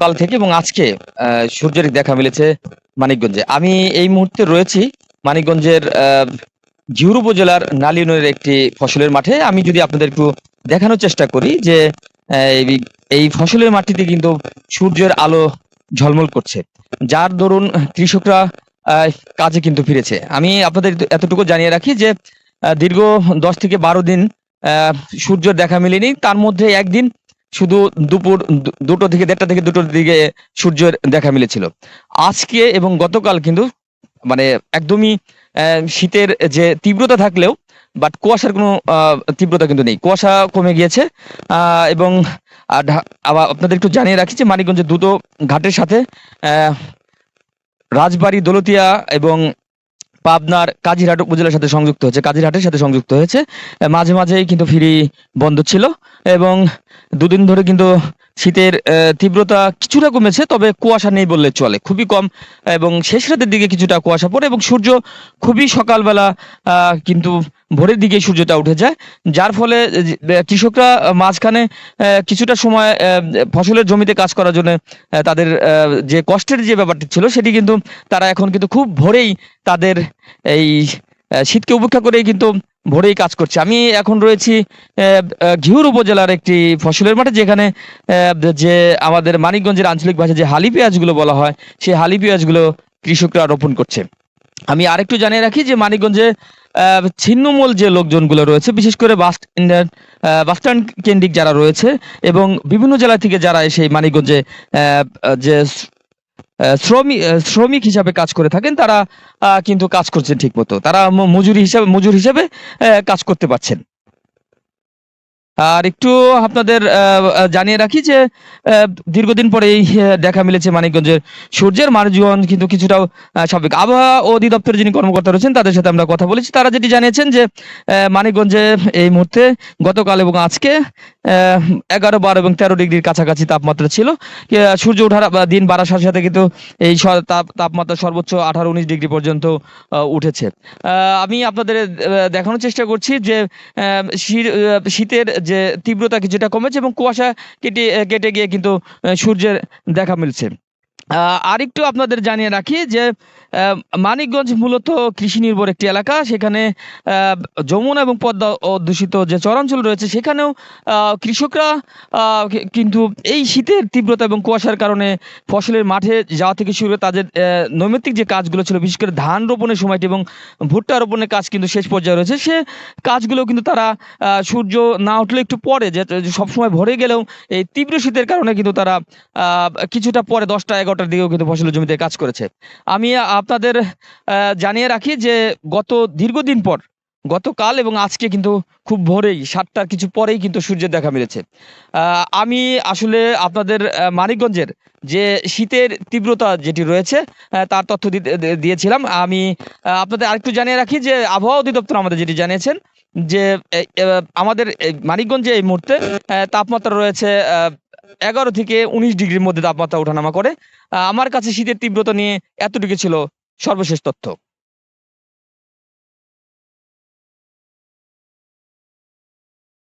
গতকাল থেকে এবং আজকে সূর্যের দেখা মিলেছে মানিকগঞ্জে। আমি এই মুহূর্তে রয়েছি মানিকগঞ্জের ঘিওর উপজেলার নালী ইউনিয়নের একটি ফসলের মাঠে। আমি যদি আপনাদের একটু দেখানোর চেষ্টা করি যে এই এই ফসলের মাটিতে কিন্তু সূর্যের আলো ঝলমল করছে, যার দরুন কৃষকরা কাজে কিন্তু ফিরেছে। আমি আপনাদের এতটুকু জানিয়ে রাখি যে দীর্ঘ 10 থেকে 12 দিন সূর্যের দেখা মেলেনি। তার মধ্যে একদিন শুধু দুপুর 2টো থেকে 1:30 থেকে 2টোর দিকে সূর্যের দেখা মিলেছিল। আজকে এবং গতকাল কিন্তু মানে একদমই শীতের যে তীব্রতা থাকলেও বাট কুয়াশার কোনো তীব্রতা কিন্তু নেই, কুয়াশা কমে গিয়েছে। এবং আবার আপনাদের একটু জানিয়ে রাখি যে মানিকগঞ্জের দুটো ঘাটের সাথে রাজবাড়ী, দৌলতিয়া এবং পাবনার কাজিরহাট উপজেলার সাথে সংযুক্ত হয়েছে, কাজিরহাটের সাথে সংযুক্ত হয়েছে। মাঝে মাঝেই কিন্তু ফেরি বন্ধ ছিল এবং দুদিন ধরে কিন্তু শীতের তীব্রতা কিছুটা কমেছে, তবে কুয়াশা নেই বললে চলে, খুবই কম। এবং শেষ রাতের দিকে কিছুটা কুয়াশা পড়ে এবং সূর্য খুবই সকালবেলা কিন্তু ভোরের দিকে সূর্যটা উঠে যায়, যার ফলে কৃষকরা মাঝখানে কিছুটা সময় ফসলের জমিতে কাজ করার জন্য তাদের যে কষ্টের যে ব্যাপারটি ছিল সেটি কিন্তু তারা এখন কিন্তু খুব ভোরেই তাদের এই শীতকে উপেক্ষা করেই কিন্তু ভোরেই কাজ করছে। আমি এখন রয়েছি ঘিওর উপজেলার একটি ফসলের মাঠে, যেখানে যে আমাদের মানিকগঞ্জের আঞ্চলিক ভাষায় যে হালি পেঁয়াজগুলো বলা হয়, সেই হালি পেঁয়াজগুলো কৃষকরা রোপণ করছে। আমি আরেকটু জানিয়ে রাখি যে মানিকগঞ্জে ছিন্নমূল যে লোকজনগুলো রয়েছে, বিশেষ করে বাস স্ট্যান্ড কেন্দ্রিক যারা রয়েছে এবং বিভিন্ন জেলা থেকে যারা এসে মানিকগঞ্জে যে শ্রমিক হিসাবে কাজ করে থাকেন, তারা কিন্তু কাজ করছেন ঠিক মতো, তারা মজুর হিসাবে কাজ করতে পারছেন। আর একটু আপনাদের জানিয়ে রাখি যে দীর্ঘদিন পরেই দেখা মিলেছে মানিকগঞ্জের সূর্যের। মানুষজন কিন্তু কিছুটাও স্বাভাবিক। আবহাওয়া অধিদপ্তরের যিনি কর্মকর্তা রয়েছেন তাদের সাথে আমরা কথা বলেছি, তারা যেটি জানিয়েছেন যে মানিকগঞ্জে এই মুহূর্তে গতকাল এবং আজকে 11, 12 এবং 13 ডিগ্রির কাছাকাছি তাপমাত্রা ছিল। সূর্য ওঠার দিন বাড়ার সাথে সাথে কিন্তু এই তাপমাত্রা সর্বোচ্চ 18, 19 ডিগ্রি পর্যন্ত উঠেছে। আমি আপনাদের দেখানোর চেষ্টা করছি যে শীতের যে তীব্রতা কিছুটা কমেছে এবং কুয়াশা কেটে গিয়ে কিন্তু সূর্যের দেখা মিলছে। আরেকটু আপনাদের জানিয়ে রাখি যে মানিকগঞ্জ মূলত কৃষি নির্ভর একটি এলাকা। সেখানে যমুনা এবং পদ্মা অধ্যুষিত যে চরাঞ্চল রয়েছে, সেখানেও কৃষকরা কিন্তু এই শীতের তীব্রতা এবং কুয়াশার কারণে ফসলের মাঠে যাওয়া থেকে শুরু করে তাদের নৈমিত্তিক যে কাজগুলো ছিল, বিশেষ করে ধান রোপণের সময়টি এবং ভুট্টা রোপণের কাজ কিন্তু শেষ পর্যায়ে রয়েছে। সে কাজগুলো কিন্তু তারা সূর্য না উঠলে একটু পরে, যে সবসময় ভরে গেলেও এই তীব্র শীতের কারণে কিন্তু তারা কিছুটা পরে 10টা, 11টার দিকেও কিন্তু ফসলের জমিতে কাজ করেছে। আমি আপনাদের জানিয়ে রাখি যে দীর্ঘদিন পর গতকাল এবং আজকে কিন্তু খুব ভোরেই 7টার কিছু পরেই কিন্তু সূর্যের দেখা মিলেছে। আমি আসলে আপনাদের মানিকগঞ্জের যে শীতের তীব্রতা যেটি রয়েছে তার তথ্য দিয়েছিলাম। আমি আপনাদের আরেকটু জানিয়ে রাখি যে আবহাওয়া অধিদপ্তর আমাদের যেটি জানিয়েছেন যে আমাদের মানিকগঞ্জে এই মুহূর্তে তাপমাত্রা রয়েছে 11 থেকে 19 ডিগ্রির মধ্যে তাপমাত্রা ওঠানামা করে। আমার কাছে শীতের তীব্রতা নিয়ে এতটুকু ছিল সর্বশেষ তথ্য।